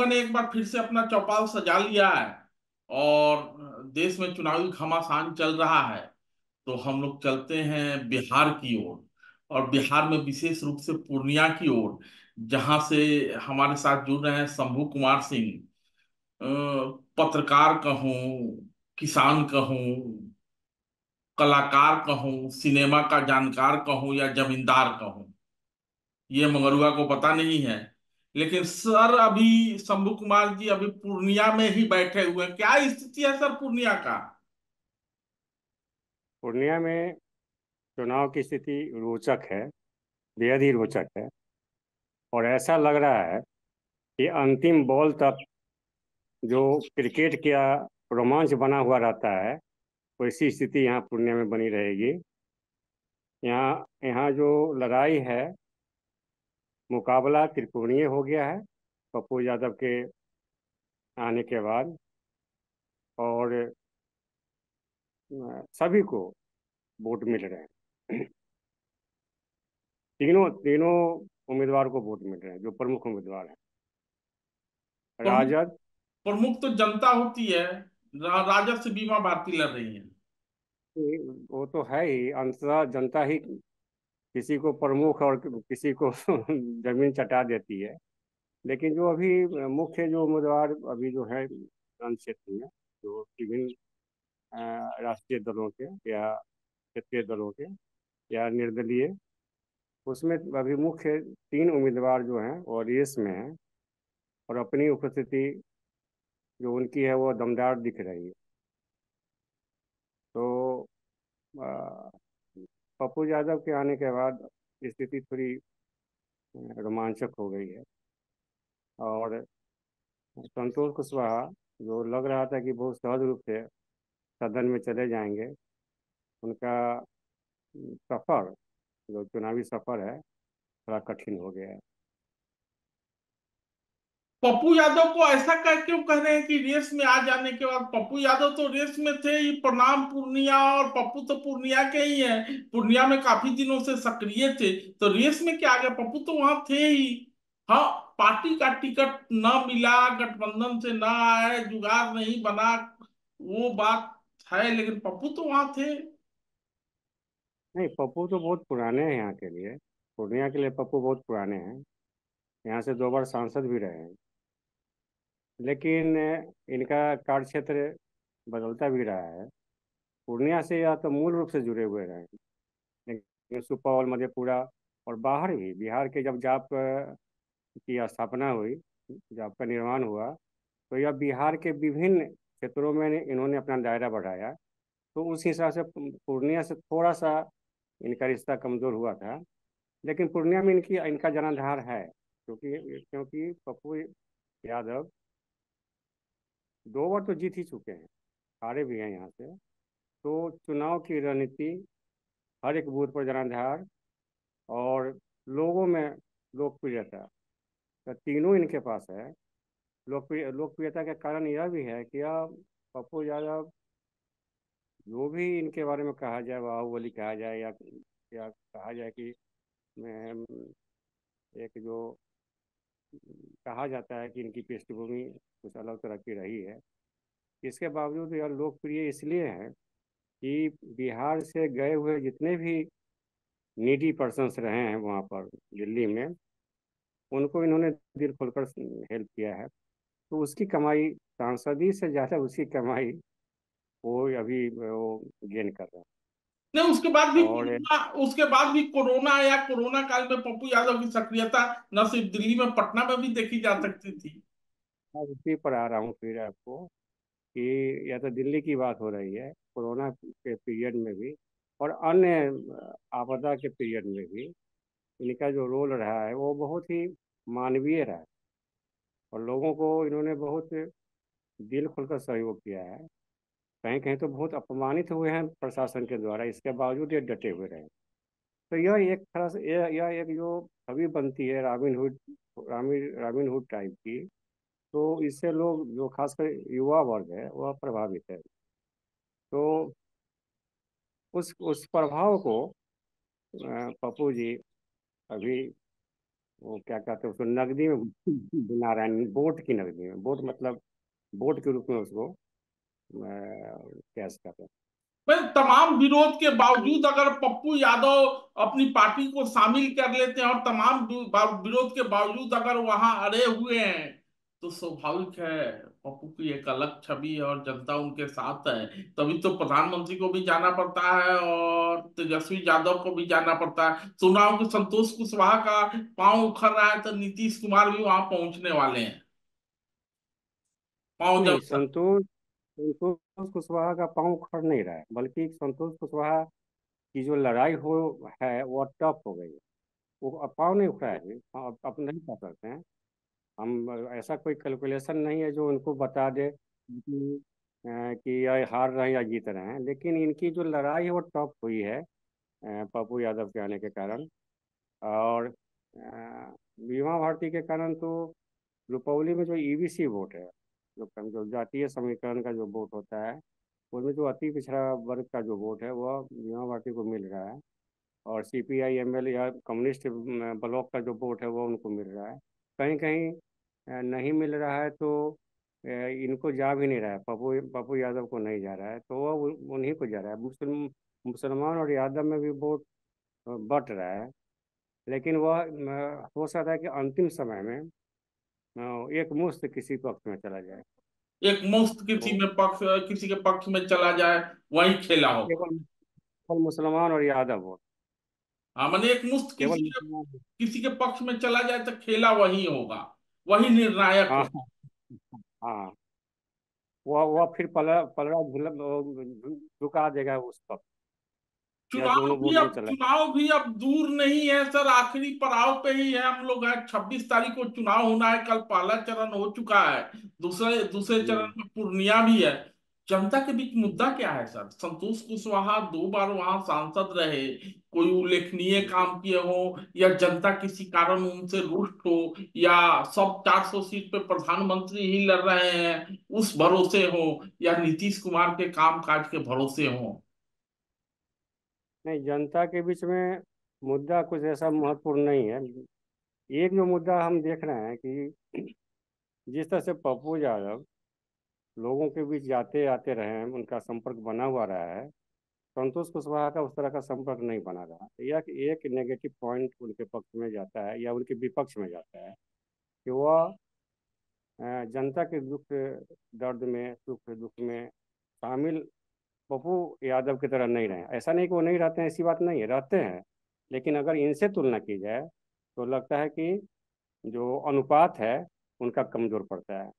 ने एक बार फिर से अपना चौपाल सजा लिया है और देश में चुनावी घमासान चल रहा है। तो हम लोग चलते हैं बिहार की ओर, और बिहार में विशेष रूप से पूर्णिया की ओर, जहां से हमारे साथ जुड़ रहे हैं शंभू कुमार सिंह। पत्रकार कहूँ, किसान कहूँ, कलाकार कहूँ, सिनेमा का जानकार कहूँ या जमींदार कहूँ, ये मंगरुआ को पता नहीं है। लेकिन सर अभी शंभू कुमार जी अभी पूर्णिया में ही बैठे हुए हैं। क्या स्थिति है सर पूर्णिया का? पूर्णिया में चुनाव की स्थिति रोचक है, बेहद ही रोचक है। और ऐसा लग रहा है कि अंतिम बॉल तक जो क्रिकेट का रोमांच बना हुआ रहता है, वैसी स्थिति यहाँ पूर्णिया में बनी रहेगी। यहाँ यहाँ जो लड़ाई है, मुकाबला त्रिकोणीय हो गया है पप्पू यादव के आने के बाद। और सभी को वोट मिल रहे हैं। तीनों तीनों उम्मीदवार को वोट मिल रहे हैं, जो प्रमुख उम्मीदवार हैं। प्रमुख राजद। प्रमुख तो जनता होती है। राजद से बीमा भारती लड़ रही है। वो तो है ही, अंततः जनता ही किसी को प्रमुख और किसी को जमीन चटा देती है। लेकिन जो अभी मुख्य जो उम्मीदवार अभी जो है रण क्षेत्र में, जो विभिन्न राष्ट्रीय दलों के या क्षेत्रीय दलों के या निर्दलीय, उसमें अभी मुख्य तीन उम्मीदवार जो हैं वो रेस में हैं। और अपनी उपस्थिति जो उनकी है वो दमदार दिख रही है। तो अ, पप्पू यादव के आने के बाद स्थिति थोड़ी रोमांचक हो गई है। और संतोष कुशवाहा, जो लग रहा था कि बहुत सहज रूप से सदन में चले जाएंगे, उनका सफर, जो चुनावी सफर है, थोड़ा कठिन हो गया है। पप्पू यादव को ऐसा क्यों कह रहे हैं कि रेस में आ जाने के बाद? पप्पू यादव तो रेस में थे ही, प्रणाम पूर्णिया, और पप्पू तो पूर्णिया के ही हैं, पूर्णिया में काफी दिनों से सक्रिय थे। तो रेस में क्या आ गया? पप्पू तो वहां थे ही। हाँ, पार्टी का टिकट ना मिला, गठबंधन से ना आए, जुगाड़ नहीं बना, वो बात है, लेकिन पप्पू तो वहां थे। नहीं, पप्पू तो बहुत पुराने हैं यहाँ के लिए। पूर्णिया के लिए पप्पू बहुत पुराने हैं। यहाँ से 2 बार सांसद भी रहे हैं। लेकिन इनका कार्यक्षेत्र बदलता भी रहा है। पूर्णिया से या तो मूल रूप से जुड़े हुए रहे हैं, लेकिन सुपौल, मधेपुरा और बाहर ही बिहार के जब जाप की स्थापना हुई, जाप का निर्माण हुआ, तो यह बिहार के विभिन्न क्षेत्रों में इन्होंने अपना दायरा बढ़ाया। तो उस हिसाब से पूर्णिया से थोड़ा सा इनका रिश्ता कमजोर हुआ था। लेकिन पूर्णिया में इनकी इनका जनाधार है, क्योंकि क्योंकि पप्पू यादव 2 बार तो जीत ही चुके हैं, हारे भी हैं यहाँ से। तो चुनाव की रणनीति, हर एक बूथ पर जनाधार और लोगों में लोकप्रियता, तो तीनों इनके पास है। लोकप्रियता का कारण यह भी है कि यह पप्पू यादव, जो भी इनके बारे में कहा जाए, बाहुबली कहा जाए या कहा जाए कि एक जो कहा जाता है कि इनकी पृष्ठभूमि कुछ अलग तरह की रही है, इसके बावजूद यह लोकप्रिय इसलिए है कि बिहार से गए हुए जितने भी नीडी पर्सन्स रहे हैं वहाँ पर दिल्ली में, उनको इन्होंने दिल खोलकर हेल्प किया है। तो उसकी कमाई, सांसदी से ज़्यादा उसकी कमाई वो अभी वो गेन कर रहा नहीं, है। और उसके बाद भी कोरोना आया। कोरोना काल में पप्पू यादव की सक्रियता न सिर्फ दिल्ली में, पटना में भी देखी जा सकती थी। मैं उसी पर आ रहा हूँ फिर आपको, कि या तो दिल्ली की बात हो रही है कोरोना के पीरियड में भी, और अन्य आपदा के पीरियड में भी इनका जो रोल रहा है वो बहुत ही मानवीय रहा है। और लोगों को इन्होंने बहुत दिल खोलकर सहयोग किया है। कहीं कहीं तो बहुत अपमानित हुए हैं प्रशासन के द्वारा, इसके बावजूद ये डटे हुए रहे। तो यह एक तरह से यह एक जो छवि बनती है रॉबिन हुड टाइप की, तो इससे लोग, जो खासकर युवा वर्ग है, वह प्रभावित है। तो उस प्रभाव को पप्पू जी अभी वो क्या कहते हैं उसको, नकदी में बना रहे हैं, वोट की नकदी में, वोट मतलब वोट के रूप में उसको कैश करते हैं। भाई तमाम विरोध के बावजूद अगर पप्पू यादव अपनी पार्टी को शामिल कर लेते हैं और तमाम विरोध के बावजूद अगर वहां अड़े हुए हैं, तो स्वाभाविक है पप्पू की एक अलग छवि है और जनता उनके साथ है। तभी तो प्रधानमंत्री को भी जाना पड़ता है और तेजस्वी यादव को भी जाना पड़ता है। सुना हूं कि संतोष कुशवाहा का पांव उखड़ रहा है तो नीतीश कुमार भी वहां पहुंचने वाले हैं। पांव नहीं, जब संतोष संतोष कुशवाहा का पाँव उखड़ नहीं रहा है, बल्कि संतोष कुशवाहा की जो लड़ाई हो है वो टफ हो गई है। वो अब पाँव नहीं उखड़ा है जी, अब नहीं कह सकते हैं हम। ऐसा कोई कैलकुलेशन नहीं है जो उनको बता दे कि ये हार रहे हैं या जीत रहे हैं, लेकिन इनकी जो लड़ाई है वो टफ हुई है पप्पू यादव के आने के कारण। और बीमा भारती के कारण तो रुपौली में जो ईबीसी वोट है, जो जातीय समीकरण का जो वोट होता है, उसमें जो अति पिछड़ा वर्ग का जो वोट है वह बीमा भारती को मिल रहा है। और सीपीआई एमएल या कम्युनिस्ट ब्लॉक का जो वोट है वो उनको मिल रहा है। कहीं कहीं नहीं मिल रहा है तो इनको जा भी नहीं रहा है, पप्पू पप्पू यादव को नहीं जा रहा है, तो वह उन्हीं को जा रहा है। मुसलमान और यादव में भी वोट बट रहा है। लेकिन वह हो सकता है कि अंतिम समय में एक मुश्त किसी पक्ष में चला जाए। एक मुफ्त तो किसी के पक्ष में चला जाए, वही खेला होगा। केवल केवल मुसलमान और यादव वोट, हाँ मैंने एक मुफ्त केवल मुसलमान। किसी के पक्ष में चला जाए तो खेला वही होगा, वही निर्णायक हाँ हो। हाँ, वह फिर पलड़ा पलड़ा झुका देगा उस पक्ष, या दोनों वोट में चला। चुनाव भी अब दूर नहीं है सर, आखिरी पड़ाव पे ही है हम लोग हैं। 26 तारीख को चुनाव होना है, कल पहला चरण हो चुका है, दूसरे दूसरे चरण हम्म। में पूर्णिया भी है। जनता के बीच मुद्दा क्या है सर? संतोष कुशवाहा 2 बार वहां सांसद रहे, कोई उल्लेखनीय काम किए हो, या जनता किसी कारण उनसे रुष्ट हो, या सब 400 सीट पे प्रधानमंत्री ही लड़ रहे हैं उस भरोसे हो, या नीतीश कुमार के काम काज के भरोसे हो? नहीं, जनता के बीच में मुद्दा कुछ ऐसा महत्वपूर्ण नहीं है। एक जो मुद्दा हम देख रहे हैं कि जिस तरह से पप्पू यादव लोगों के बीच जाते आते रहे हैं, उनका संपर्क बना हुआ रहा है, संतोष कुशवाहा का उस तरह का संपर्क नहीं बना रहा। यह एक नेगेटिव पॉइंट उनके पक्ष में जाता है या उनके विपक्ष में जाता है कि वह जनता के दुख दर्द में सुख दुख में शामिल पप्पू यादव की तरह नहीं रहे। ऐसा नहीं कि वो नहीं रहते हैं, ऐसी बात नहीं है, रहते हैं। लेकिन अगर इनसे तुलना की जाए तो लगता है कि जो अनुपात है उनका कमजोर पड़ता है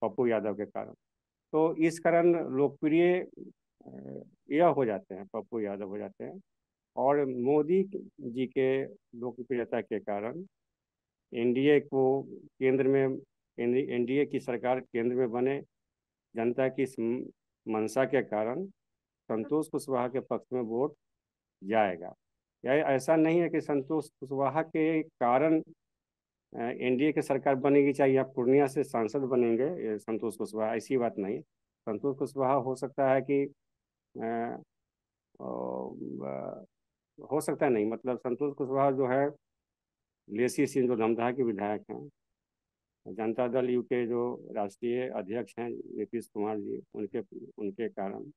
पप्पू यादव के कारण। तो इस कारण लोकप्रिय यह हो जाते हैं, पप्पू यादव हो जाते हैं। और मोदी जी के लोकप्रियता के कारण एनडीए को केंद्र में, एनडीए की सरकार केंद्र में बने, जनता की इस मंशा के कारण संतोष कुशवाहा के पक्ष में वोट जाएगा। या ऐसा नहीं है कि संतोष कुशवाहा के कारण एनडीए की सरकार बनेगी, चाहे या पूर्णिया से सांसद बनेंगे ये संतोष कुशवाहा, ऐसी बात नहीं। संतोष कुशवाहा हो सकता है कि अ, हो सकता है नहीं, मतलब संतोष कुशवाहा जो है लेसी सिंह जो धमदाहा के विधायक हैं, जनता दल यू के जो राष्ट्रीय अध्यक्ष हैं नीतीश कुमार जी, उनके उनके कारण,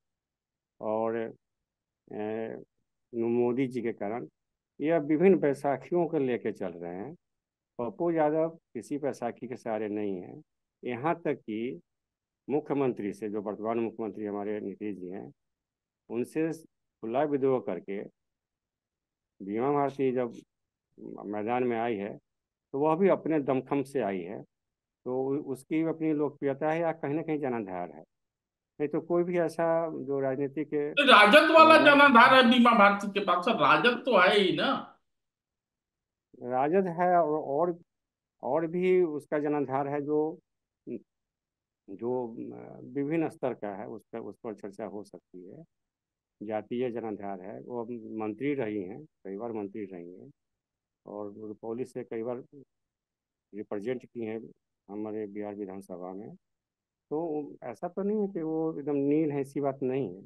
और मोदी जी के कारण, यह विभिन्न बैसाखियों को लेकर चल रहे हैं। पप्पू यादव किसी बैसाखी के सहारे नहीं है। यहाँ तक कि मुख्यमंत्री से, जो वर्तमान मुख्यमंत्री हमारे नीतीश जी हैं, उनसे खुला विद्रोह करके बीमा भारती जब मैदान में आई है तो वह भी अपने दमखम से आई है। तो उसकी अपनी लोकप्रियता है या कहीं ना कहीं जनाधार है। नहीं तो कोई भी ऐसा जो राजनीति के तो राजद वाला मैदान, जनाधार है बीमा भारती के पास सर, राजद तो है ही ना। राजद है, और भी उसका जनाधार है जो जो विभिन्न स्तर का है, उस पर चर्चा हो सकती है। जातीय जनाधार है, वो अब मंत्री रही हैं, कई बार मंत्री रही हैं, और रुपौली से कई बार रिप्रेजेंट की हैं हमारे बिहार विधानसभा में। तो ऐसा तो नहीं है कि वो एकदम नील है, ऐसी बात नहीं है।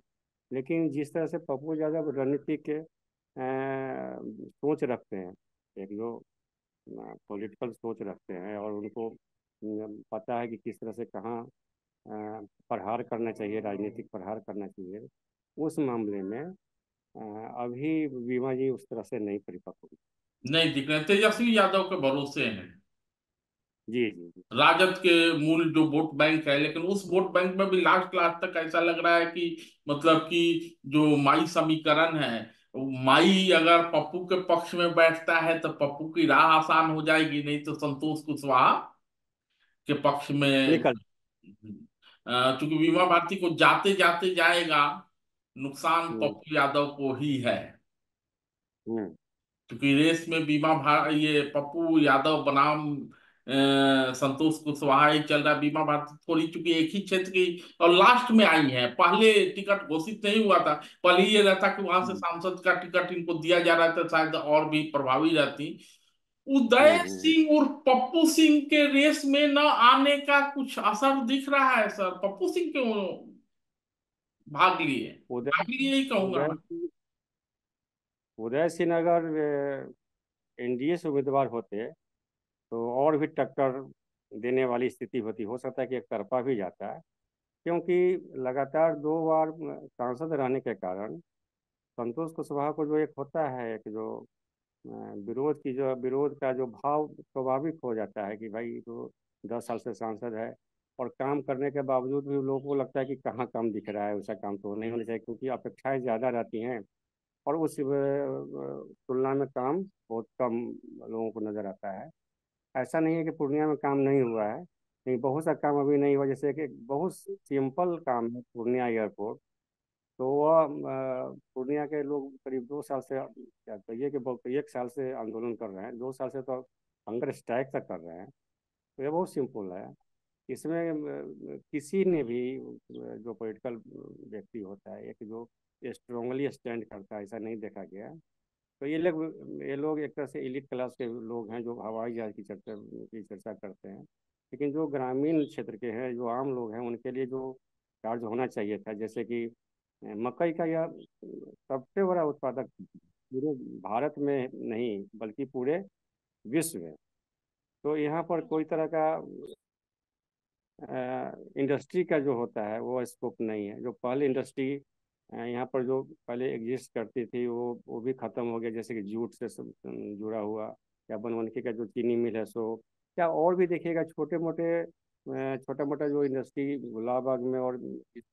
लेकिन जिस तरह से पप्पू यादव रणनीति के सोच रखते हैं, एक जो पॉलिटिकल सोच रखते हैं और उनको पता है कि किस तरह से कहाँ प्रहार करना चाहिए, राजनीतिक प्रहार करना चाहिए। उस मामले में अभी बीमा जी उस तरह से नहीं परिपक्व हुई। नहीं दिख रहे, तेजस्वी यादव के भरोसे हैं जी जी जी। राजद के मूल जो वोट बैंक है। लेकिन उस वोट बैंक में भी लास्ट लास्ट तक ऐसा लग रहा है कि मतलब कि जो माई समीकरण है, माई अगर पप्पू के पक्ष में बैठता है तो पप्पू की राह आसान हो जाएगी, नहीं तो संतोष कुशवाहा के पक्ष में। निकल। चूंकि बीमा भारती को जाते जाते जाएगा, नुकसान हम्म। पप्पू यादव को ही है। हम्म। क्योंकि रेस में ये पप्पू यादव बनाम संतोष कुशवाहा ही चल रहा है। बीमा भारती थोड़ी, चूंकि एक ही क्षेत्र की और लास्ट में आई है, पहले टिकट घोषित नहीं हुआ था। पहले ये रहता कि वहां से हम्म। सांसद का टिकट इनको दिया जा रहा था, शायद और भी प्रभावी रहती। हम्म। उदय सिंह और पप्पू सिंह के रेस में न आने का कुछ असर दिख रहा है सर। पप्पू सिंह क्यों भाग लिए? उदय भाग लिए ही कहूंगा उदय मैं। सिंह उदय सिंह अगर एनडीए से उम्मीदवार होते तो और भी टक्कर देने वाली स्थिति होती। हो सकता है कि एक तरफा भी जाता है, क्योंकि लगातार 2 बार सांसद रहने के कारण संतोष कुशवाहा को जो एक होता है, एक जो विरोध का जो भाव स्वाभाविक हो जाता है कि भाई तो 10 साल से सांसद है और काम करने के बावजूद भी लोगों को लगता है कि कहाँ काम दिख रहा है, वैसा काम तो नहीं होना चाहिए, क्योंकि अपेक्षाएं ज़्यादा रहती हैं और उस तुलना में काम बहुत कम लोगों को नज़र आता है। ऐसा नहीं है कि पूर्णिया में काम नहीं हुआ है, लेकिन बहुत सा काम अभी नहीं हुआ। जैसे कि बहुत सिंपल काम है पूर्णिया एयरपोर्ट, तो वह पूर्णिया के लोग करीब 2 साल से, क्या कहिए कि बहुत 1 साल से आंदोलन कर रहे हैं, 2 साल से तो हंगर स्ट्राइक तक कर रहे हैं। तो ये बहुत सिंपल है। इसमें किसी ने भी जो पॉलिटिकल व्यक्ति होता है, एक जो स्ट्रांगली स्टैंड करता है, ऐसा नहीं देखा गया है। तो ये लोग एक तरह से एलिट क्लास के लोग हैं जो हवाई जहाज की चर्चा करते हैं। लेकिन जो ग्रामीण क्षेत्र के हैं, जो आम लोग हैं, उनके लिए जो चार्ज होना चाहिए था, जैसे कि मकई का यह सबसे बड़ा उत्पादक पूरे भारत में नहीं बल्कि पूरे विश्व में। तो यहाँ पर कोई तरह का इंडस्ट्री का जो होता है वो स्कोप नहीं है। जो पहले इंडस्ट्री यहाँ पर जो पहले एग्जिस्ट करती थी वो भी ख़त्म हो गया, जैसे कि जूट से सब जुड़ा हुआ, या बनवनकी का जो चीनी मिल है सो, या और भी देखिएगा छोटा मोटा जो इंडस्ट्री गुलाबबाग में और इस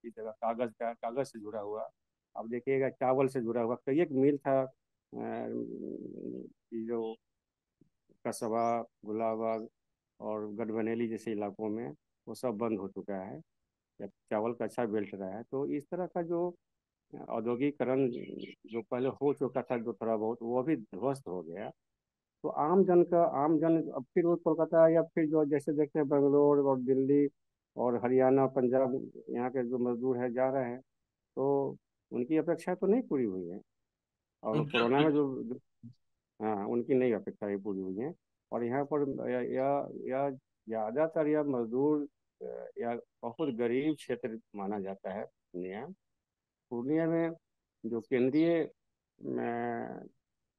जगह कागज़ से जुड़ा हुआ। अब देखिएगा चावल से जुड़ा हुआ कई एक मिल था, ये जो कसबा, गुलाबबाग और गढ़बनेली जैसे इलाकों में वो सब बंद हो चुका है। जब चावल का अच्छा बेल्ट रहा है, तो इस तरह का जो औद्योगिकरण जो पहले हो चुका था, जो थोड़ा बहुत वो भी ध्वस्त हो गया। तो आम जन अब फिर वो कोलकाता या फिर जो जैसे देखते हैं बेंगलोर और दिल्ली और हरियाणा पंजाब, यहाँ के जो मजदूर है जा रहे हैं, तो उनकी अपेक्षा तो नहीं पूरी हुई है। और कोरोना में जो हाँ, उनकी नई अपेक्षाएं पूरी हुई हैं। और यहाँ पर या ज़्यादातर यह मजदूर या बहुत गरीब क्षेत्र माना जाता है पूर्णिया। पूर्णिया में जो केंद्रीय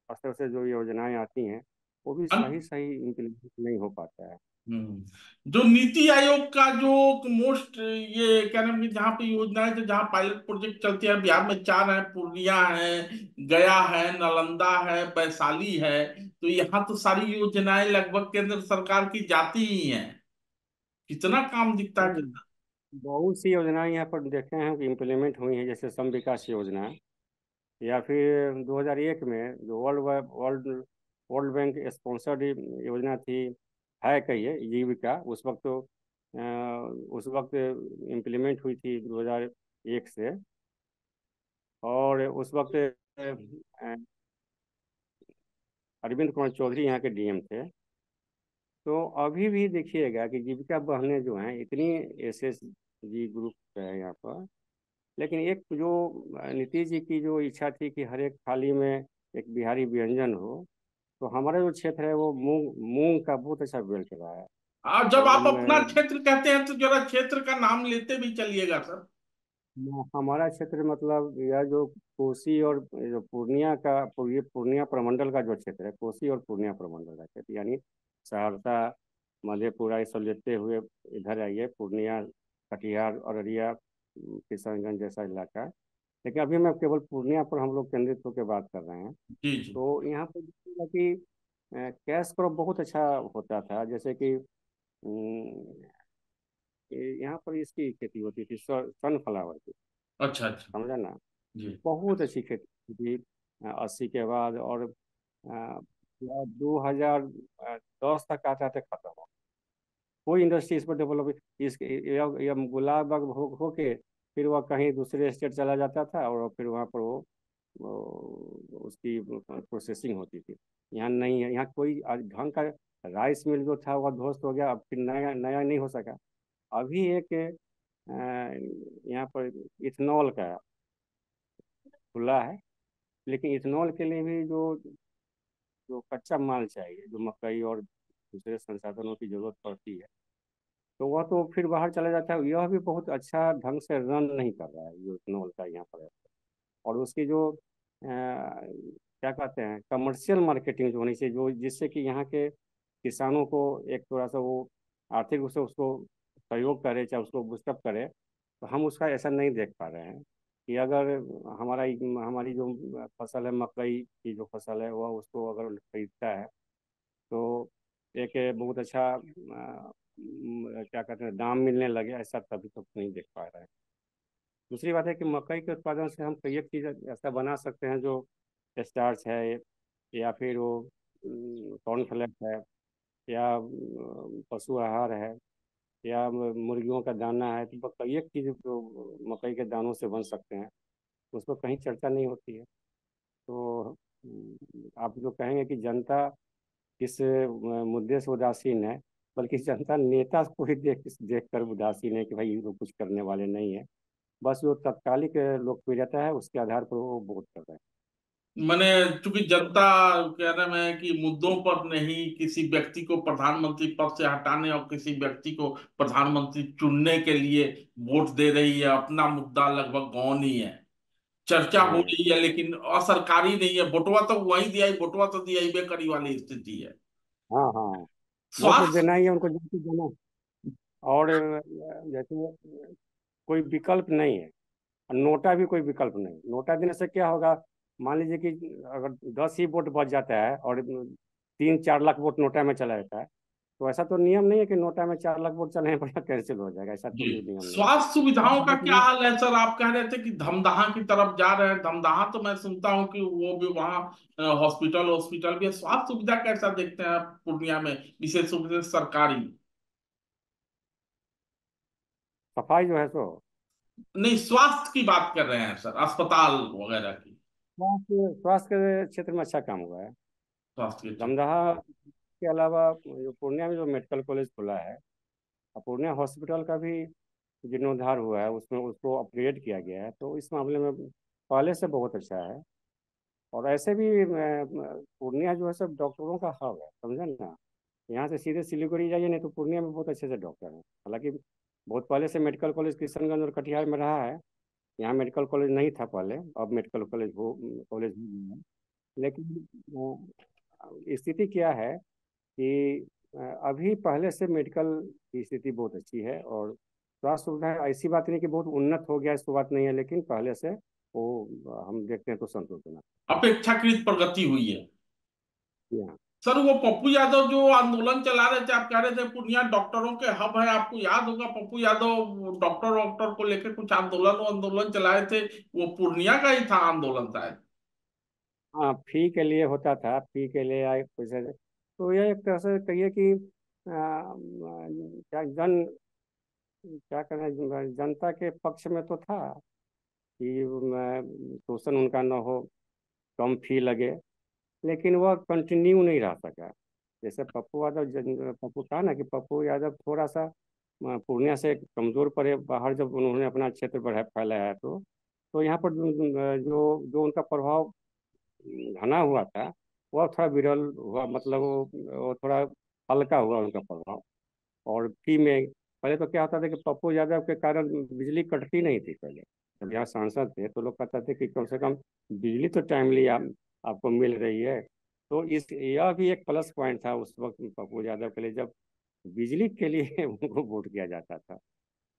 स्तर से जो योजनाएं आती हैं वो भी सही सही इम्प्लीमेंट नहीं हो पाता है। जो नीति आयोग का जो मोस्ट, ये क्या नाम है, जहाँ पे योजनाएं जो जहाँ पायलट प्रोजेक्ट चलते हैं, बिहार में 4 है, पूर्णिया है, गया है, नालंदा है, वैशाली है। तो यहाँ तो सारी योजनाएं लगभग केंद्र सरकार की जाती ही हैं। कितना काम दिखता है। नहीं, बहुत सी योजनाएं यहाँ पर देखे हैं कि इम्प्लीमेंट हुई हैं, जैसे सम विकास योजना, या फिर 2001 में जो वर्ल्ड वर्ल्ड बैंक स्पॉन्सर्ड योजना थी, है कहिए जीविका, उस वक्त तो उस वक्त इम्प्लीमेंट हुई थी 2001 से। और उस वक्त अरविंद कुमार चौधरी यहाँ के डीएम थे। तो अभी भी देखिएगा कि जीविका बहनें जो हैं इतनी एसएसजी ग्रुप है यहाँ पर, लेकिन एक जो नीतीश जी की जो इच्छा थी कि हर एक थाली में एक बिहारी व्यंजन हो, तो हमारा जो क्षेत्र है वो मूंग मूंग का बहुत अच्छा बेल्ट रहा है। और जब आप एकदम अपना क्षेत्र कहते हैं तो जरा क्षेत्र का नाम लेते भी चलिएगा सर। हमारा क्षेत्र मतलब यह जो कोसी और जो पूर्णिया का ये पूर्णिया प्रमंडल का जो क्षेत्र है, कोसी और पूर्णिया प्रमंडल का क्षेत्र, यानी सहरसा, मधेपुरा, ये सब लेते हुए इधर आइए, पूर्णिया, कटिहार, अररिया, किशनगंज जैसा इलाका। लेकिन अभी मैं केवल पूर्णिया पर हम लोग केंद्रित होकर बात कर रहे हैं। जी जी। तो यहाँ पर देखिएगा कि कैश क्रॉप बहुत अच्छा होता था। जैसे कि यहाँ पर इसकी खेती होती थी, सनफ्लावर की, अच्छा अच्छा। समझा ना। जी। बहुत अच्छी खेती थी 80 के बाद। और 2010 तक आता थे खत्म हो। कोई इंडस्ट्री इस पर डेवलप इस यह गुलाब बाग होके फिर वह कहीं दूसरे स्टेट चला जाता था, और फिर वहाँ पर उसकी प्रोसेसिंग होती थी। यहाँ नहीं है, यहाँ कोई आज ढंग का राइस मिल जो था वह ध्वस्त हो गया, अब फिर नया नया नहीं हो सका। अभी एक यहाँ पर इथेनॉल का खुला है, लेकिन इथेनॉल के लिए भी जो जो कच्चा माल चाहिए, जो मकई और दूसरे संसाधनों की जरूरत पड़ती है, तो वह तो फिर बाहर चला जाता है। यह भी बहुत अच्छा ढंग से रन नहीं कर रहा है जो इथेनॉल का यहाँ पर है। और उसकी जो क्या कहते हैं, कमर्शियल मार्केटिंग जो होनी चाहिए, जो जिससे कि यहाँ के किसानों को एक थोड़ा सा वो आर्थिक रूप से उसको सहयोग करे, चाहे उसको बूस्टअप करे, तो हम उसका ऐसा नहीं देख पा रहे हैं कि अगर हमारा हमारी जो फसल है, मकई की जो फसल है, वह उसको अगर खरीदता है तो एक बहुत अच्छा क्या कहते हैं दाम मिलने लगे, ऐसा तभी तो नहीं देख पा रहे हैं। दूसरी बात है कि मकई के उत्पादन से हम कई एक चीज़ ऐसा बना सकते हैं जो स्टार्च है, या फिर वो कॉर्नफ्लेक्स है, या पशु आहार है, या मुर्गियों का दाना है। तो कई एक चीज़ जो मकई के दानों से बन सकते हैं, उस पर कहीं चर्चा नहीं होती है। तो आप जो कहेंगे कि जनता किस मुद्दे से उदासीन है, बल्कि जनता नेता को ही देख कर उदासीन है कि भाई ये लोग कुछ करने वाले नहीं है। बस जो तत्कालिक लोकप्रियता है उसके आधार पर वो वोट कर रहे हैं। मैंने, चूंकि जनता कह रहे हैं कि मुद्दों पर नहीं, किसी व्यक्ति को प्रधानमंत्री पद से हटाने और किसी व्यक्ति को प्रधानमंत्री चुनने के लिए वोट दे रही है, अपना मुद्दा लगभग गौन ही है। चर्चा हो हम्म। रही है लेकिन असरकारी नहीं है। वोटवा तो वही दिया, वोटवा तो दिया ही बेकारी वाली स्थिति है। हाँ हाँ, वोट तो स्वास्थ्य। देना ही है उनको, जैसे देना। और जैसे कोई विकल्प नहीं है। और नोटा भी कोई विकल्प नहीं। नोटा देने से क्या होगा, मान लीजिए कि अगर 10 ही वोट बच जाता है और 3-4 लाख वोट नोटा में चला जाता है, तो ऐसा तो नियम नहीं है कि नोटा में 4 लाख वोट चलने पर कैंसिल हो जाएगा, ऐसा तो जी। भी नियम नहीं है। स्वास्थ्य सुविधाओं अब का क्या देखिए, हाल है सर? आप कह रहे थे कि धमदाहा की तरफ जा रहे हैं। धमदाहा तो मैं सुनता हूँ कि वो भी वहाँ हॉस्पिटल हॉस्पिटल भी है। स्वास्थ्य सुविधा कैसा देखते हैं आप पूर्णिया में, विशेष रूप से सरकारी? सफाई जो है सो, नहीं, स्वास्थ्य की बात कर रहे हैं सर, अस्पताल वगैरह की। स्वास्थ्य के क्षेत्र में अच्छा काम हुआ है। स्वास्थ्य के क्षेत्र। दमदहा के अलावा जो पूर्णिया में जो मेडिकल कॉलेज खुला है, और पूर्णिया हॉस्पिटल का भी जीर्णोद्धार हुआ है, उसमें उसको अपग्रेड किया गया है, तो इस मामले में पहले से बहुत अच्छा है। और ऐसे भी पूर्णिया जो है सब डॉक्टरों का हब है, समझे ना। यहाँ से सीधे सिलीगुड़ी जाइए, नहीं तो पूर्णिया में बहुत अच्छे से डॉक्टर हैं। हालांकि बहुत पहले से मेडिकल कॉलेज किशनगंज और कटिहार में रहा है। यहाँ मेडिकल कॉलेज नहीं था पहले, अब मेडिकल कॉलेज हो गया है। लेकिन स्थिति क्या है कि अभी पहले से मेडिकल की स्थिति बहुत अच्छी है। और स्वास्थ्य सुविधाएं ऐसी बात नहीं कि बहुत उन्नत हो गया, इसको बात नहीं है, लेकिन पहले से वो हम देखते हैं तो संतोषजनक अपेक्षाकृत प्रगति हुई है। है। यहाँ सर वो पप्पू यादव जो आंदोलन चला रहे थे, आप कह रहे थे पूर्णिया डॉक्टरों के हब है, आपको याद होगा पप्पू यादव डॉक्टर डॉक्टर को लेकर कुछ आंदोलन आंदोलन चलाए थे। वो पूर्णिया का ही था आंदोलन शायद। हाँ, फी के लिए होता था, फी के लिए आए पैसे। तो ये एक तरह से कहिए कि क्या क्या करें, जनता के पक्ष में तो था कि शोषण उनका न हो, कम फी लगे। लेकिन वह कंटिन्यू नहीं रह सका। जैसे पप्पू यादव पप्पू कहा ना कि पप्पू यादव थोड़ा सा पूर्णिया से कमजोर पड़े बाहर, जब उन्होंने अपना क्षेत्र बढ़ा फैलाया तो यहाँ पर जो जो उनका प्रभाव घना हुआ था, वह थोड़ा विरल हुआ। मतलब वो थोड़ा हल्का हुआ उनका प्रभाव। और फी में पहले तो क्या होता था कि पप्पू यादव के कारण बिजली कटती नहीं थी पहले। जब यहाँ सांसद थे तो लोग कहते थे कि कम से कम बिजली तो टाइमली आपको मिल रही है। तो इस यह भी एक प्लस पॉइंट था उस वक्त पप्पू यादव के लिए, जब बिजली के लिए उनको वोट किया जाता था।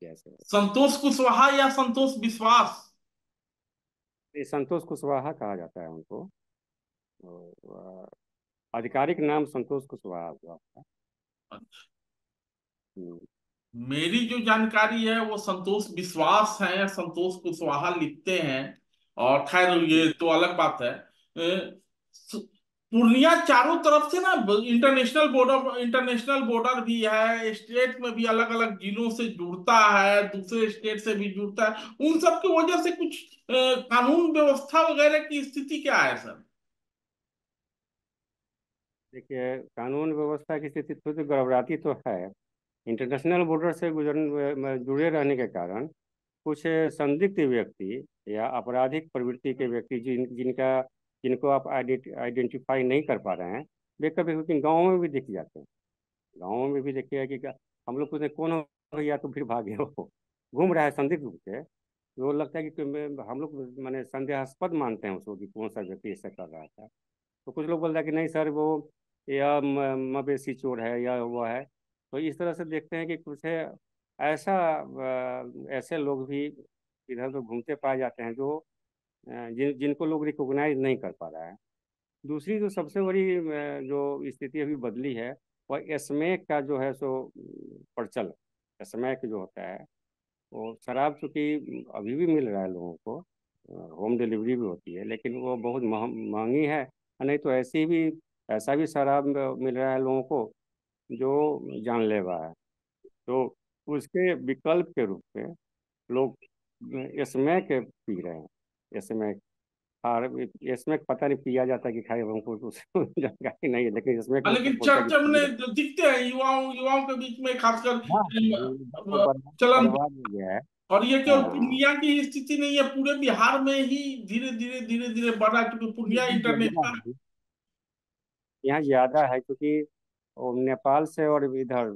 जैसे संतोष कुशवाहा या संतोष विश्वास? ये संतोष कुशवाहा कहा जाता है उनको। और, आधिकारिक नाम संतोष कुशवाहा हुआ था। हम्म। मेरी जो जानकारी है वो संतोष विश्वास है, संतोष कुशवाहा लिखते हैं। और खैर ये तो अलग बात है। पूर्णिया चारों तरफ से ना इंटरनेशनल बॉर्डर भी है, स्टेट में भी अलग अलग जिलों से जुड़ता है, दूसरे स्टेट से भी जुड़ता है। उन सब की वजह से कुछ कानून व्यवस्था वगैरह की स्थिति क्या है सर? देखिए, कानून व्यवस्था की स्थिति थोड़ी गड़बड़ाती तो है। इंटरनेशनल बॉर्डर से जुड़े रहने के कारण कुछ संदिग्ध व्यक्ति या आपराधिक प्रवृत्ति के व्यक्ति जिनको आप आइडेंटिफाई नहीं कर पा रहे हैं, वे कभी कभी गाँव में भी दिख जाते हैं। गाँव में भी देखिए कि हम लोग पूछते हैं, कौन हो भैया, तो फिर भागे हो, घूम रहा है संदिग्ध रूप से। तो लगता है कि हम लोग माने संदेहास्पद मानते हैं उसको कि कौन सा व्यक्ति ऐसा कर रहा था। तो कुछ लोग बोलते हैं कि नहीं सर, वो या मवेशी चोर है या वो है। तो इस तरह से देखते हैं कि कुछ है ऐसा, ऐसे लोग भी इधर उधर घूमते पाए जाते हैं जो जिनको लोग रिकॉग्नाइज नहीं कर पा रहा है। दूसरी जो सबसे बड़ी जो स्थिति अभी बदली है, वह स्मैक का जो है सो प्रचलन। स्मैक जो होता है, वो शराब चूंकि अभी भी मिल रहा है लोगों को, होम डिलीवरी भी होती है, लेकिन वो बहुत महंगी है। नहीं तो ऐसी भी ऐसा भी शराब मिल रहा है लोगों को जो जानलेवा है। तो उसके विकल्प के रूप में लोग स्मैक पी रहे हैं। स्मैक, और स्मैक पता नहीं पिया जाता है कि खाए, हमको तो जानकारी नहीं है, लेकिन स्मैक लोग लेकिन बोलता है कि चर्चा पी रहे हैं। में दिखते हैं युवाओं युवाओं के बीच में खासकर हाँ, युवा को चलन। बर्बाद हो गया है। और ये केवल हाँ, पूर्णिया की ही स्थिति नहीं है, पूरे बिहार में ही धीरे धीरे बढ़ रहा है, क्योंकि पूर्णिया ज्यादा इंटरनेशनल। है, यहाँ ज्यादा है क्योंकि वो नेपाल से और इधर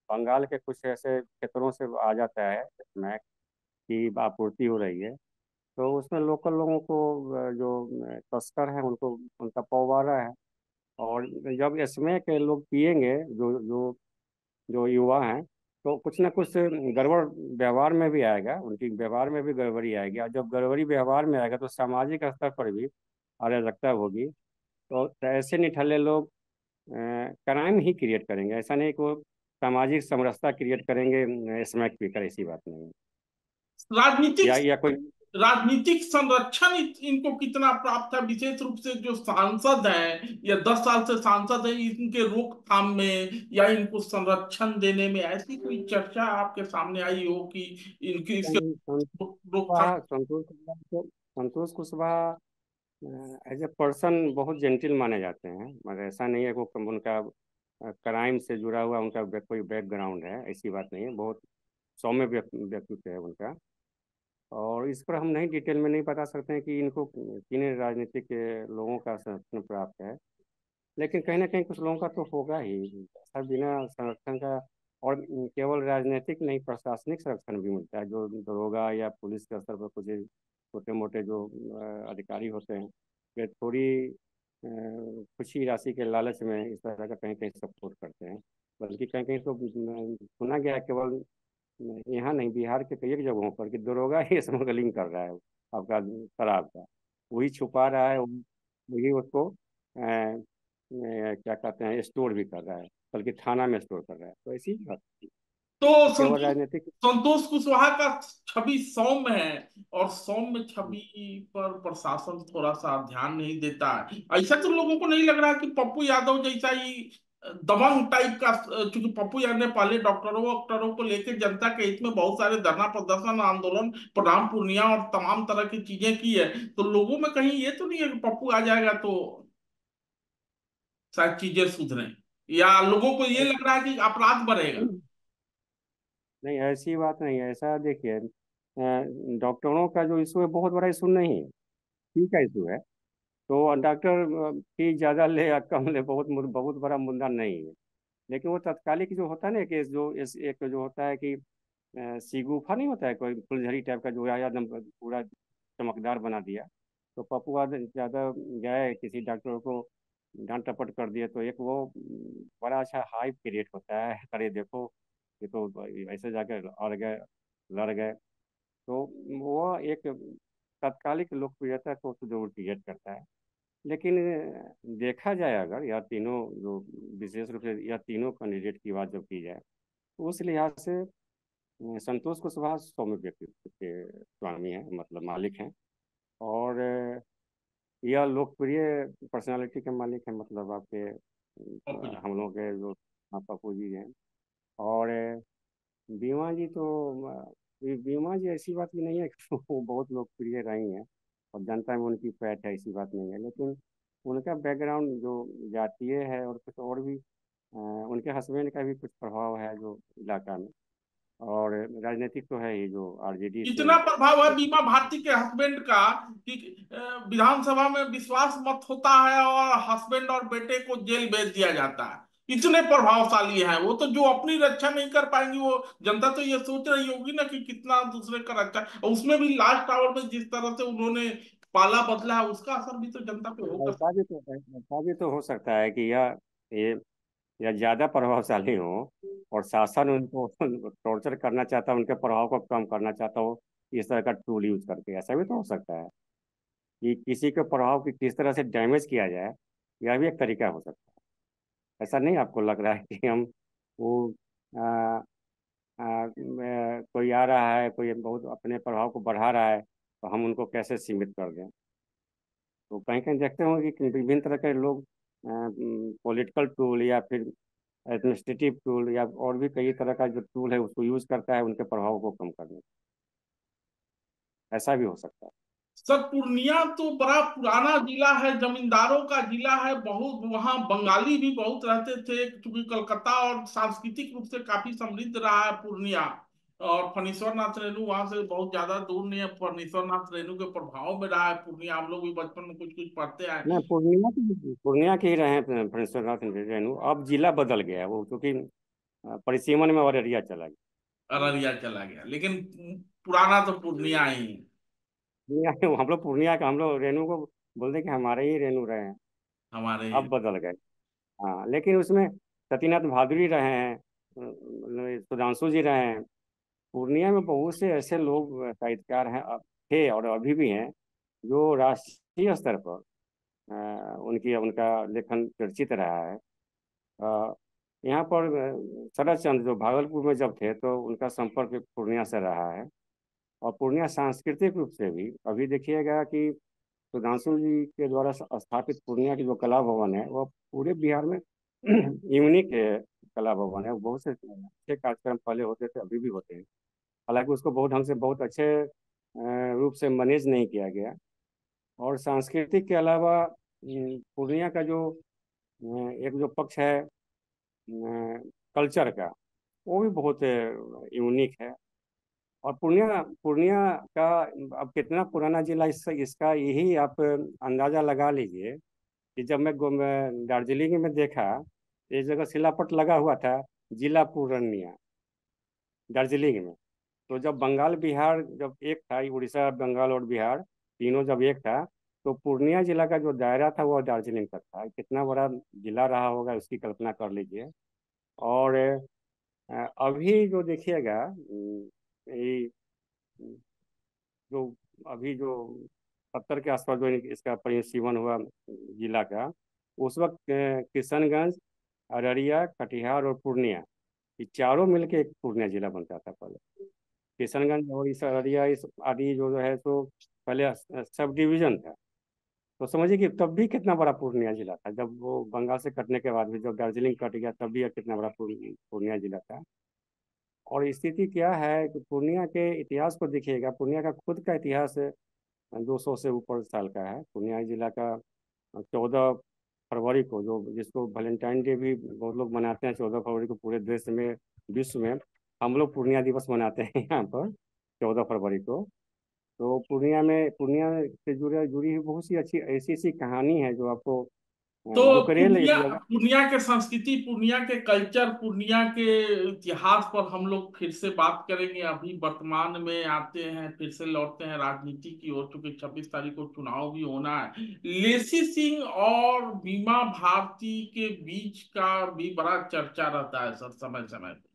बंगाल के कुछ ऐसे क्षेत्रों से आ जाता है स्मैक की आपूर्ति हो रही है। तो उसमें लोकल लोगों को जो तस्कर हैं उनको उनका पौवारा है। और जब इसमें के लोग पिएंगे, जो जो जो युवा हैं, तो कुछ ना कुछ गड़बड़ व्यवहार में भी आएगा, उनकी व्यवहार में भी गड़बड़ी आएगी। और जब गड़बड़ी व्यवहार में आएगा तो सामाजिक स्तर पर भी अराजकता होगी। तो ऐसे निठल्ले लोग क्राइम ही क्रिएट करेंगे। ऐसा नहीं कि वो सामाजिक समरसता क्रिएट करेंगे स्मैक पीकर, ऐसी बात नहीं है। राजनीतिक या कोई राजनीतिक संरक्षण इनको कितना प्राप्त है, विशेष रूप से जो सांसद हैं या 10 साल से सांसद हैं, इनके रोकथाम में या इनको संरक्षण देने में ऐसी कोई चर्चा आपके सामने आई हो कि इनकी इसके रोकथाम? Santosh Kushwaha as a person बहुत जेंटिल माने जाते हैं, मगर ऐसा नहीं है कि उनका क्राइम से जुड़ा हुआ उनका कोई बैकग्राउंड है, ऐसी बात नहीं है। बहुत सौम्य व्यक्तित्व है उनका। और इस पर हम नहीं डिटेल में नहीं बता सकते हैं कि इनको किन राजनीतिक लोगों का समर्थन प्राप्त है। लेकिन कहीं ना कहीं कुछ लोगों का तो होगा ही, ऐसा बिना संरक्षण का। और केवल राजनीतिक नहीं, प्रशासनिक संरक्षण भी मिलता है। जो दरोगा या पुलिस के स्तर पर कुछ छोटे मोटे जो अधिकारी होते हैं, वे थोड़ी खुशी राशि के लालच में इस तरह का कहीं कहीं सपोर्ट करते हैं। बल्कि कहीं कहीं तो सुना गया है, केवल यहाँ नहीं, बिहार के कई एक जगहों पर कि दरोगा ही स्मगलिंग कर रहा है आपका शराब का। वही छुपा रहा है, वही उसको क्या कहते हैं, स्टोर भी कर रहा है, बल्कि थाना में स्टोर कर रहा है। तो ऐसी ही बात है। तो तो केवल संतोष राजनीतिक संतोष कुशवाहा का छवि सौम्य है, और सौम्य छवि पर प्रशासन थोड़ा सा ध्यान नहीं देता है। ऐसा तो लोगों को नहीं लग रहा कि पप्पू यादव जैसा ही दबंग टाइप का, क्योंकि पप्पू यादव ने पहले डॉक्टरों वॉक्टरों को लेकर जनता के हित में बहुत सारे धरना प्रदर्शन आंदोलन प्रणाम पूर्णिया और तमाम तरह की चीजें की है। तो लोगों में कहीं ये तो नहीं है कि पप्पू आ जाएगा तो शायद चीजें सुधरे, या लोगों को ये लग रहा है कि अपराध बढ़ेगा? नहीं, ऐसी बात नहीं है। ऐसा देखिए, डॉक्टरों का जो इशू है बहुत बड़ा इशू नहीं है, ठीक है इशू है। तो डॉक्टर फीस ज़्यादा ले या कम ले, बहुत बड़ा मुद्दा नहीं है। लेकिन वो तत्कालिक जो होता है ना, कि जो एक जो होता है कि सीगूफा नहीं होता है कोई फुलझड़ी टाइप का, जो है एकदम पूरा चमकदार बना दिया। तो पप्पू आज ज़्यादा गए किसी डॉक्टर को डांट टपट कर दिए, तो एक वो बड़ा अच्छा हाइप क्रिएट होता है, अरे देखो ये तो ऐसे जाकर अड़ गए, लड़ गए। तो वो एक तात्कालिक लोकप्रियता को तो जरूर क्रिएट करता है। लेकिन देखा जाए अगर यह तीनों जो विशेष रूप से यह तीनों कैंडिडेट की बात जब की जाए, तो उस लिहाज से संतोष कुशवाहा सौम्य व्यक्तित्व के स्वामी हैं, मतलब मालिक हैं। और यह लोकप्रिय पर्सनालिटी के मालिक हैं, मतलब आपके पप्पू जी। हम लोग के जो पप्पू जी हैं। और बीमा जी तो बीमा जी ऐसी बात भी नहीं है कि वो बहुत लोकप्रिय रही हैं और जनता में उनकी पैठ है, ऐसी बात नहीं है। लेकिन उनका बैकग्राउंड जो जातीय है और कुछ और भी उनके हस्बैंड का भी कुछ प्रभाव है जो इलाका में। और राजनीतिक तो है ही, जो आरजेडी से। इतना प्रभाव है बीमा भारती के हस्बैंड का कि विधानसभा में विश्वास मत होता है और हस्बैंड और बेटे को जेल भेज दिया जाता है। इतने प्रभावशाली हैं वो, तो जो अपनी रक्षा नहीं कर पाएंगी, वो जनता तो ये सोच रही होगी ना कि कितना दूसरे का रक्षा। और उसमें भी लास्ट आवर में जिस तरह से उन्होंने पाला बदला है, उसका असर भी तो जनता पे होगा। ऐसा भी तो हो सकता है कि ये या ज़्यादा प्रभावशाली हो और शासन उनको टॉर्चर करना चाहता है, उनके प्रभाव को कम करना चाहता हो इस तरह का टूल यूज करके। ऐसा भी तो हो सकता है कि किसी के प्रभाव की किस तरह से डैमेज किया जाए, यह भी एक तरीका हो सकता है। ऐसा नहीं आपको लग रहा है कि हम वो आ, कोई आ रहा है, कोई बहुत अपने प्रभाव को बढ़ा रहा है, तो हम उनको कैसे सीमित कर दें। तो कहीं कहीं देखते होंगे कि विभिन्न तरह के लोग पॉलिटिकल टूल या फिर एडमिनिस्ट्रेटिव टूल या और भी कई तरह का जो टूल है उसको यूज करता है उनके प्रभाव को कम करने। ऐसा भी हो सकता है। सर, पूर्णिया तो बड़ा पुराना जिला है, जमींदारों का जिला है, बहुत वहाँ बंगाली भी बहुत रहते थे, क्योंकि कलकत्ता और सांस्कृतिक रूप से काफी समृद्ध रहा है पूर्णिया। और फणीश्वर नाथ रेणु वहां से बहुत ज्यादा दूर नहीं है, फणीश्वर नाथ रेणु के प्रभाव में रहा है पूर्णिया। हम लोग भी बचपन में कुछ कुछ पढ़ते आए। नहीं, पूर्णिया के ही रहे हैं प्रिंसिपल नाथ रेणु। अब जिला बदल गया है वो, क्योंकि परिसीमन में अररिया चला गया। अररिया चला गया, लेकिन पुराना तो पूर्णिया ही है। हम लोग पूर्णिया का, हम लोग रेणु को बोलते कि हमारे ही रेणु रहे हैं। हमारे अब बदल गए। हाँ, लेकिन उसमें सतीनाथ भादुरी रहे हैं, सुधांशु जी रहे हैं। पूर्णिया में बहुत से ऐसे लोग साहित्यकार हैं, थे और अभी भी हैं, जो राष्ट्रीय स्तर पर उनकी उनका लेखन चर्चित रहा है। अ, यहाँ पर शरद चंद्र जो भागलपुर में जब थे, तो उनका संपर्क पूर्णिया से रहा है। और पूर्णिया सांस्कृतिक रूप से भी अभी देखिएगा कि सुधांशु जी के द्वारा स्थापित पूर्णिया की जो कला भवन है, वह पूरे बिहार में यूनिक कला भवन है। बहुत से अच्छे कार्यक्रम पहले होते थे, अभी भी होते हैं। हालांकि उसको बहुत ढंग से, बहुत अच्छे रूप से मैनेज नहीं किया गया। और सांस्कृतिक के अलावा पूर्णिया का जो एक जो पक्ष है कल्चर का, वो भी बहुत यूनिक है। और पूर्णिया पूर्णिया का अब कितना पुराना जिला, इसका यही आप अंदाजा लगा लीजिए कि जब मैं दार्जिलिंग में देखा, एक जगह शिलापट लगा हुआ था, जिला पूर्णिया, दार्जिलिंग में। तो जब बंगाल बिहार जब एक था, उड़ीसा बंगाल और बिहार तीनों जब एक था, तो पूर्णिया जिला का जो दायरा था वो दार्जिलिंग तक था। कितना बड़ा जिला रहा होगा उसकी कल्पना कर लीजिए। और अभी जो देखिएगा ये जो अभी जो 70 के आसपास जो इसका परिसीमन हुआ जिला का, उस वक्त किशनगंज, अररिया, कटिहार और पूर्णिया, ये चारों मिलके एक पूर्णिया जिला बनता था पहले। किशनगंज और इस अररिया इस आदि जो है, तो पहले सब डिवीजन था। तो समझिए कि तब भी कितना बड़ा पूर्णिया जिला था, जब वो बंगाल से कटने के बाद भी जब दार्जिलिंग कट गया, तब भी यह कितना बड़ा पूर्णिया जिला था। और स्थिति क्या है कि पूर्णिया के इतिहास को देखिएगा, पूर्णिया का खुद का इतिहास 200 से ऊपर साल का है। पूर्णिया जिला का 14 फरवरी को, जो जिसको वैलेंटाइन डे भी बहुत लोग मनाते हैं, 14 फरवरी को पूरे देश में, विश्व में। हम लोग पूर्णिया दिवस मनाते हैं यहाँ पर 14 फरवरी को। तो पूर्णिया से जुड़ी हुई बहुत सी अच्छी ऐसी ऐसी कहानी है जो आपको तो बुकरेल एक पूर्णिया, जगह। पूर्णिया के संस्कृति, पूर्णिया के कल्चर, पूर्णिया के इतिहास पर हम लोग फिर से बात करेंगे। अभी वर्तमान में आते हैं, फिर से लौटते हैं राजनीति की ओर, चूंकि 26 तारीख को चुनाव भी होना है। लेसी सिंह और बीमा भारती के बीच का भी बड़ा चर्चा रहता है सर, समय समय पे।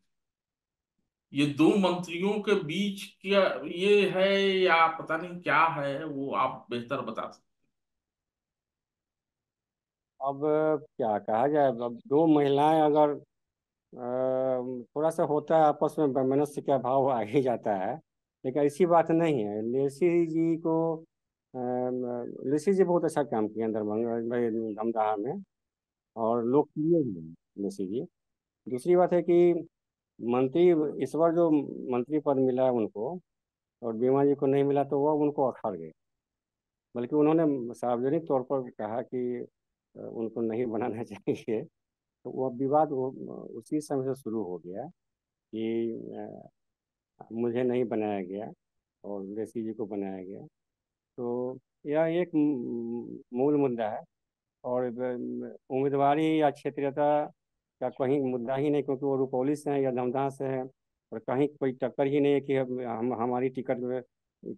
ये दो मंत्रियों के बीच क्या ये है या पता नहीं क्या है, वो आप बेहतर बता सकते अब क्या कहा जाए, अब दो महिलाएं अगर थोड़ा सा होता है आपस में वैमनस्य का भाव आ ही जाता है। लेकिन ऐसी बात नहीं है। लेसी जी को लेसी जी बहुत अच्छा काम किए दरभंगा भाई धमदाहा में, और लोकप्रिय भी हैं लेसी जी। दूसरी बात है कि मंत्री, इस बार जो मंत्री पद मिला है उनको और बीमा जी को नहीं मिला, तो वह उनको अखड़ गए। बल्कि उन्होंने सार्वजनिक तौर पर कहा कि उनको नहीं बनाना चाहिए। तो वह विवाद उसी समय से शुरू हो गया कि मुझे नहीं बनाया गया और लेसी जी को बनाया गया। तो यह एक मूल मुद्दा है। और उम्मीदवारी या क्षेत्रीयता का कहीं मुद्दा ही नहीं, क्योंकि वो रुपौली से हैं या धमदाहा से हैं। और कहीं कोई टक्कर ही नहीं है कि हम हमारी टिकट में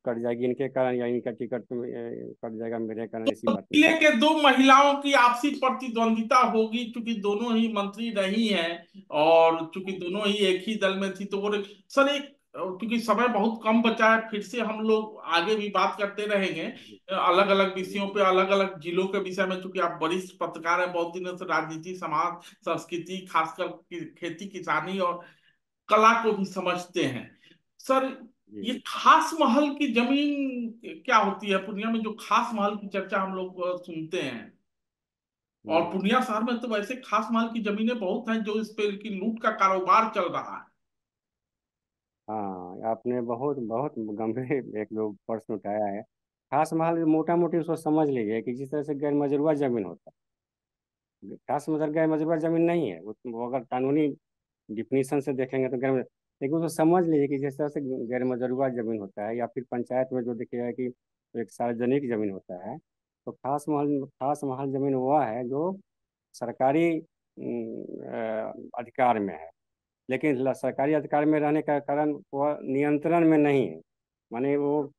कट जाएगी इनके कारण या इनका टिकट कट जाएगा मेरे कारण, ऐसी हैं। बात नहीं जिले है। के दो महिलाओं की आपसी प्रतिद्वंदिता होगी, चूंकि दोनों ही मंत्री रही हैं और चूंकि दोनों ही एक ही दल में थी, तो वो सर एक, क्योंकि समय बहुत कम बचा है, फिर से हम लोग आगे भी बात करते रहेंगे अलग अलग जी विषयों पे, अलग अलग जिलों के विषय में। चूंकि आप वरिष्ठ पत्रकार हैं, बहुत दिनों से राजनीति, समाज, संस्कृति, खासकर खेती किसानी और कला को भी समझते हैं सर। जी ये जी। खास महल की जमीन क्या होती है पूर्णिया में? जो खास महल की चर्चा हम लोग सुनते हैं, और हम्म। पूर्णिया शहर में तो वैसे खास महल की जमीनें बहुत हैं जो इस पे की लूट का कारोबार चल रहा है। हाँ, आपने बहुत बहुत गंभीर एक जो प्रश्न उठाया है। खास महल मोटा मोटी उसको समझ लीजिए कि जिस तरह से गैर मजरूआ जमीन होता है, खास मतलब गैर मजरूआ जमीन नहीं है वो अगर कानूनी डिफिनीशन से देखेंगे तो गैर, लेकिन उसको समझ लीजिए कि जिस तरह से गैर मजरूआ जमीन होता है या फिर पंचायत में जो देखिएगा कि एक सार्वजनिक जमीन होता है। तो खास महल जमीन वह है जो सरकारी अधिकार में है। लेकिन सरकारी अधिकार में रहने का कारण वह नियंत्रण में नहीं है। माने वो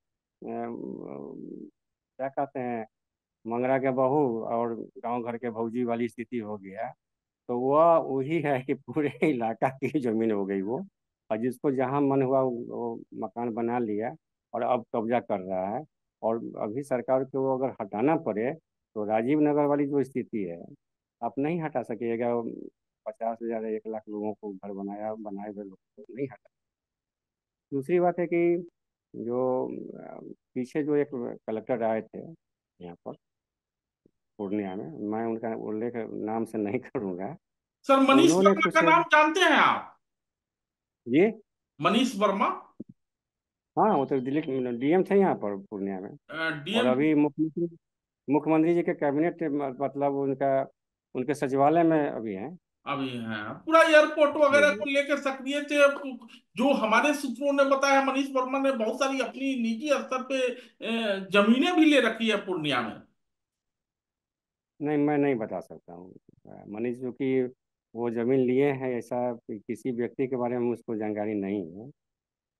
क्या कहते हैं, मंगरा के बहू और गांव घर के भौजी वाली स्थिति हो गया। तो वह वही है कि पूरे इलाका की जमीन हो गई वो। और जिसको जहाँ मन हुआ वो मकान बना लिया और अब कब्जा कर रहा है। और अभी सरकार को अगर हटाना पड़े तो राजीव नगर वाली जो स्थिति है, आप नहीं हटा सकिएगा। 50,000 1 लाख लोगों को घर बनाए हुए लोग को नहीं हटा। दूसरी बात है कि जो पीछे जो एक कलेक्टर आए थे यहाँ पर पूर्णिया में, मैं उनका उल्लेख नाम से नहीं करूँगा। सर तो मनीष उन्होंने वर्मा का कुछ नाम जानते हैं आप? ये, मनीष वर्मा हाँ वो तो दिल्ली डीएम थे यहाँ पर पूर्णिया में। और डीएम अभी मुख्यमंत्री जी के कैबिनेट मतलब उनका उनके सचिवालय में अभी हैं। अभी हैं, पूरा एयरपोर्ट जी वगैरह जी। को लेकर सक्रिय थे। जो हमारे सूत्रों ने बताया, मनीष वर्मा ने बहुत सारी अपनी निजी स्तर पे जमीनें भी ले रखी है पूर्णिया में। नहीं, मैं नहीं बता सकता हूँ। मनीष जो कि वो जमीन लिए हैं ऐसा किसी व्यक्ति के बारे में मुझको जानकारी नहीं है।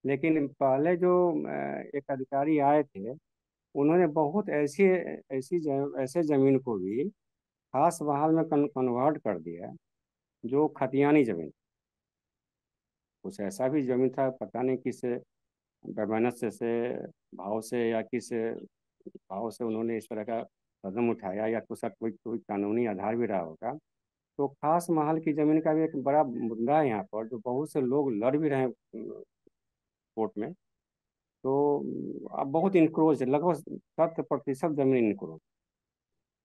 लेकिन पहले जो एक अधिकारी आए थे, उन्होंने बहुत ऐसे जमीन को भी खास बहाल में कन्वर्ट कर दिया जो खतियानी जमीन। कुछ ऐसा भी जमीन था, पता नहीं किस वैमनस्य से भाव से या किस भाव से उन्होंने इस तरह का कदम उठाया, या कुछ कोई कोई कानूनी आधार भी रहा होगा। तो खास महल की जमीन का भी एक बड़ा मुद्दा है यहाँ पर, जो बहुत से लोग लड़ भी रहे हैं कोर्ट में। तो अब बहुत इंक्रोच है, लगभग 70% जमीन इंक्रोच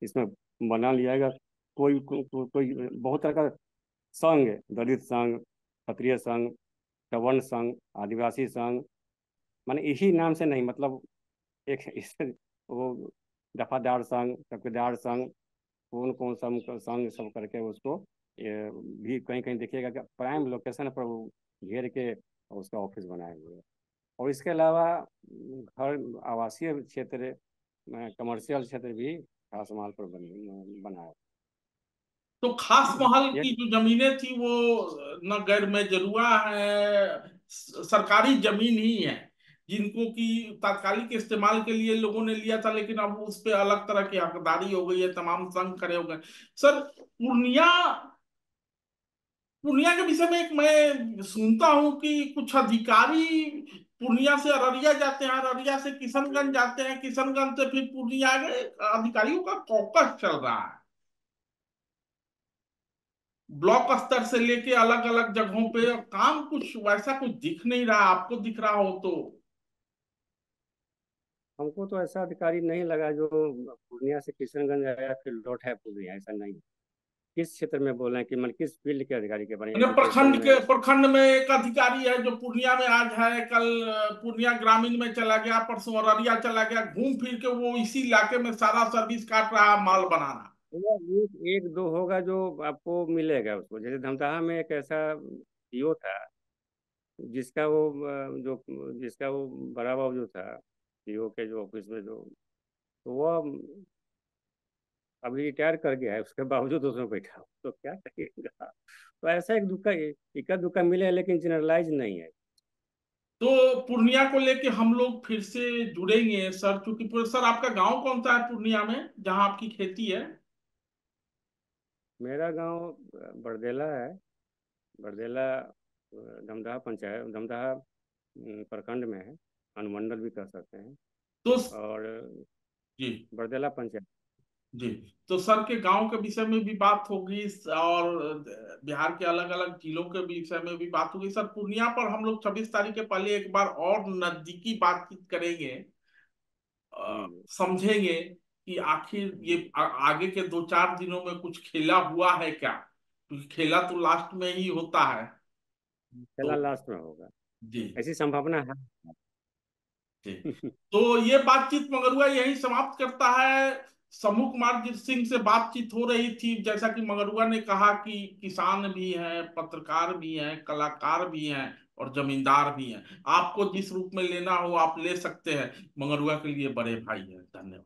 इसमें बना लिया गया। कोई बहुत तरह का संघ है, दलित संघ, क्षत्रिय संघ, सवर्ण संघ, आदिवासी संघ, माने इसी नाम से नहीं, मतलब एक वो दफादार संघ, चौकीदार संघ, कौन कौन संघ संघ सब करके उसको भी कहीं कहीं देखिएगा कि प्राइम लोकेशन पर वो घेर के उसका ऑफिस बनाए हुए हैं। और इसके अलावा घर, आवासीय क्षेत्र, कमर्शियल क्षेत्र भी खास माल पर बना है। तो खास महल ये की जो जमीनें थी वो न गैर मजरूआ है, सरकारी जमीन ही है, जिनको कि तात्कालिक इस्तेमाल के लिए लोगों ने लिया था, लेकिन अब उस पे अलग तरह की हकदारी हो गई है, तमाम संघ खड़े हो गए। सर, पूर्णिया पूर्णिया के विषय में एक मैं सुनता हूँ कि कुछ अधिकारी पूर्णिया से अररिया जाते हैं, अररिया से किशनगंज जाते हैं, किशनगंज से फिर पूर्णिया गए, अधिकारियों का कॉकस चल रहा है, ब्लॉक स्तर से लेके अलग अलग जगहों पे, और काम कुछ वैसा कुछ दिख नहीं रहा, आपको दिख रहा हो तो। हमको तो ऐसा अधिकारी नहीं लगा जो पूर्णिया से किशनगंज आया फिर लौट है पूर्णिया, ऐसा नहीं। किस क्षेत्र में बोल रहे हैं कि मतलब किस फील्ड के अधिकारी के बारे में, मैंने एजुकेशन में? प्रखंड में एक अधिकारी है जो पूर्णिया में आज है, कल पूर्णिया ग्रामीण में चला गया, परसों अररिया चला गया, घूम फिर के वो इसी इलाके में सारा सर्विस काट रहा है, माल बना रहा है। भैया, एक एक दो होगा जो आपको मिलेगा उसको। जैसे धमदाहा में एक ऐसा पीओ था जिसका वो जिसका वो बड़ा बाबू जो था पीओ के जो ऑफिस में जो, तो वो अभी रिटायर कर गया है, उसके बावजूद उसमें बैठा हो, तो क्या करेगा? तो ऐसा एक दुक्का, इक्का दुक्का मिले हैं, लेकिन जनरलाइज नहीं है। तो पूर्णिया को लेके हम लोग फिर से जुड़ेंगे सर, क्योंकि सर आपका गांव कौन सा है पूर्णिया में जहां आपकी खेती है? मेरा गांव बरदेला है। बरदेला धमदाहा पंचायत, धमदाहा प्रखंड में है, अनुमंडल भी कह सकते हैं। तो और जी बरदेला पंचायत। जी, तो सर के गांव के विषय में भी बात होगी, और बिहार के अलग अलग जिलों के विषय में भी बात होगी। सर, पूर्णिया पर हम लोग 26 तारीख के पहले एक बार और नजदीकी बातचीत करेंगे, जी समझेंगे कि आखिर ये आगे के 2-4 दिनों में कुछ खेला हुआ है क्या, क्योंकि खेला तो लास्ट में ही होता है। तो खेला लास्ट में होगा, जी ऐसी संभावना है। जी, तो ये बातचीत मगरुआ यही समाप्त करता है। समूह कुमार जित सिंह से बातचीत हो रही थी, जैसा कि मगरुआ ने कहा कि किसान भी हैं, पत्रकार भी हैं, कलाकार भी हैं, और जमींदार भी हैं। आपको जिस रूप में लेना हो आप ले सकते हैं, मगरुआ के लिए बड़े भाई हैं। धन्यवाद।